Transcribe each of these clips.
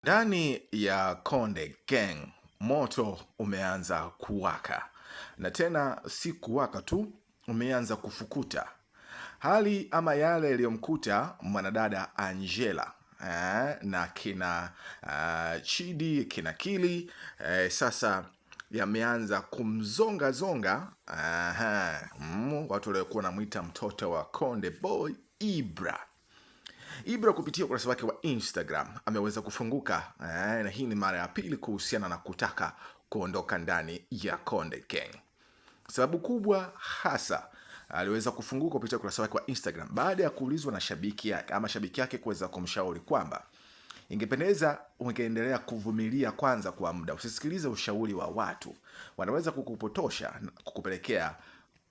Ndani ya Konde Gang moto umeanza kuwaka, na tena si kuwaka tu, umeanza kufukuta. Hali ama yale yaliyomkuta mwanadada Angela na kina Chidi kina Kili sasa yameanza kumzonga zonga. Watu waliokuwa wanamwita mtoto wa Konde Boy Ibra kupitia ukurasa wake wa Instagram ameweza kufunguka na hii ni mara ya pili kuhusiana na kutaka kuondoka ndani ya Konde Gang. Sababu kubwa hasa aliweza kufunguka kupitia ukurasa wake wa Instagram baada ya kuulizwa na shabiki yake kuweza kumshauri kwamba ingependeza ungeendelea kuvumilia kwanza kwa muda, usisikilize ushauri wa watu, wanaweza kukupotosha, kukupelekea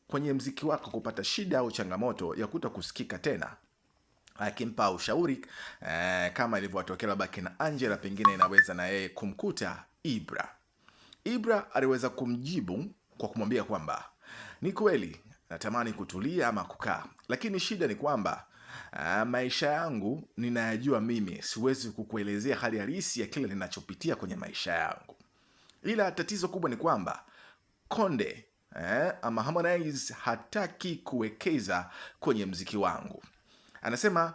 kwenye mziki wako kupata shida au changamoto ya kutokusikika tena. Akimpa ushauri kama ilivyotokea labda kina Angela, pengine inaweza na yeye kumkuta Ibra. Ibra aliweza kumjibu kwa kumwambia kwamba ni kweli natamani kutulia ama kukaa, lakini shida ni kwamba maisha yangu ninayajua mimi, siwezi kukuelezea hali halisi ya kile ninachopitia kwenye maisha yangu. Ila tatizo kubwa ni kwamba Konde ama Harmonize hataki kuwekeza kwenye mziki wangu. Anasema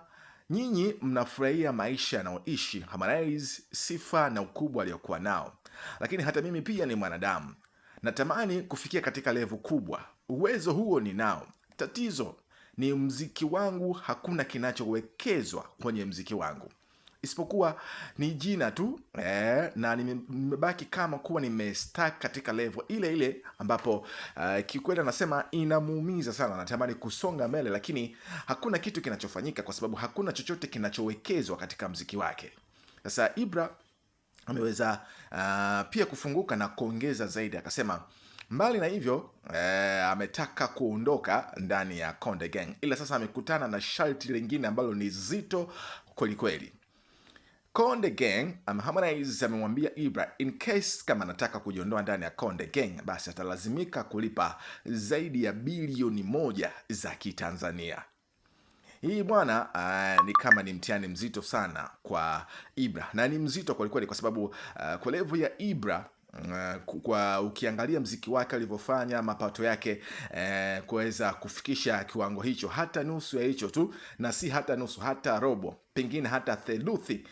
nyinyi mnafurahia maisha anaoishi Harmonize, sifa na ukubwa aliyokuwa nao, lakini hata mimi pia ni mwanadamu, natamani kufikia katika level kubwa. Uwezo huo ni nao, tatizo ni mziki wangu, hakuna kinachowekezwa kwenye mziki wangu isipokuwa ni jina tu na nimebaki kama kuwa nimestack katika level ile ile ambapo kikweli anasema inamuumiza sana, natamani kusonga mbele lakini hakuna kitu kinachofanyika kwa sababu hakuna chochote kinachowekezwa katika mziki wake. Sasa Ibra ameweza pia kufunguka na kuongeza zaidi, akasema mbali na hivyo ametaka kuondoka ndani ya Konde Gang, ila sasa amekutana na sharti lingine ambalo ni zito kweli kweli. Konde Gang Harmonize amemwambia Ibra in case kama anataka kujiondoa ndani ya Konde Gang basi atalazimika kulipa zaidi ya bilioni 1 za Kitanzania. Hii bwana ni kama ni mtihani mzito sana kwa Ibra, na ni mzito kweli kwa sababu kwa level ya Ibra kwa ukiangalia mziki wake alivyofanya, mapato yake kuweza kufikisha kiwango hicho, hata nusu ya hicho tu, na si hata nusu, hata robo, pengine hata theluthi,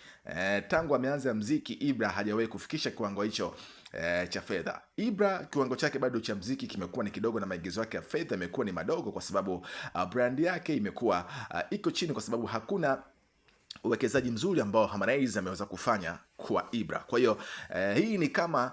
tangu ameanza mziki Ibra hajawahi kufikisha kiwango hicho cha fedha. Ibra kiwango chake bado cha mziki kimekuwa ni kidogo, na maigizo yake ya fedha imekuwa ni madogo kwa sababu brand yake imekuwa iko chini, kwa sababu hakuna uwekezaji mzuri ambao Harmonize ameweza kufanya kwa Ibra. Kwa hiyo hii ni kama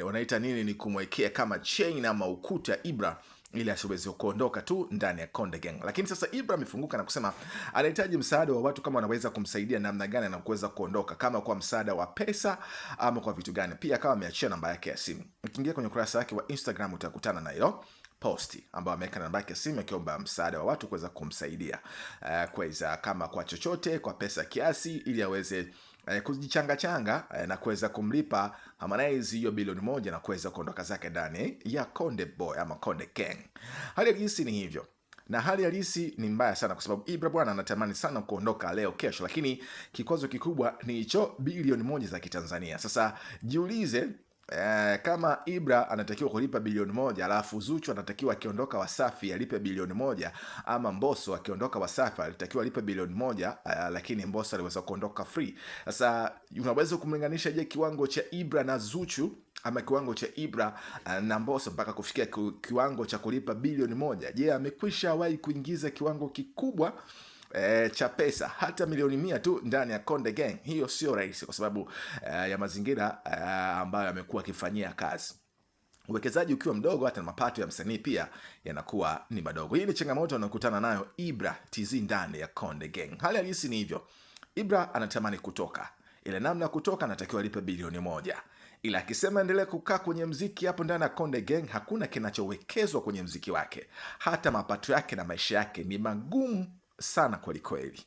wanaita nini, ni kumwekea kama chain ama ukuta Ibra ili asiweze kuondoka tu ndani ya Konde Gang. Lakini sasa Ibra amefunguka na kusema anahitaji msaada wa watu, kama wanaweza kumsaidia namna gani na kuweza kuondoka, kama kwa msaada wa pesa ama kwa vitu gani. Pia kama ameachia namba yake ya simu, ukiingia kwenye ukurasa wake wa Instagram utakutana na hiyo posti ambao ameweka namba yake ya simu akiomba msaada wa watu kuweza kumsaidia kuweza kama kwa chochote, kwa pesa kiasi, ili aweze kujichanga na kuweza kumlipa Harmonize hiyo bilioni 1 na kuweza kuondoka zake ndani ya Konde Boy ama Konde Gang. Hali halisi ni hivyo, na hali halisi ni mbaya sana kwa sababu Ibra bwana anatamani sana kuondoka leo kesho, lakini kikwazo kikubwa ni hicho bilioni 1 za Kitanzania. Sasa jiulize, kama Ibra anatakiwa kulipa bilioni 1, alafu Zuchu anatakiwa akiondoka Wasafi alipe bilioni 1, ama Mbosso akiondoka Wasafi alitakiwa alipe bilioni 1, lakini Mbosso aliweza kuondoka free. Sasa unaweza kumlinganisha je kiwango cha Ibra na Zuchu ama kiwango cha Ibra na Mbosso mpaka kufikia kiwango cha kulipa bilioni 1? Je, amekwisha wahi kuingiza kiwango kikubwa cha pesa, hata milioni 100 tu ndani ya Konde Gang? Hiyo sio rahisi kwa sababu ya mazingira ambayo amekuwa akifanyia kazi. Uwekezaji ukiwa mdogo, hata mapato ya msanii pia yanakuwa ni madogo. Hii ni changamoto anakutana nayo Ibra TZ ndani ya Konde Gang. Hali halisi ni hivyo. Ibra anatamani kutoka, ile namna kutoka anatakiwa alipe bilioni 1, ila akisema endelee kukaa kwenye mziki hapo ndani ya Konde Gang, hakuna kinachowekezwa kwenye mziki wake, hata mapato yake na maisha yake ni magumu sana kweli kweli.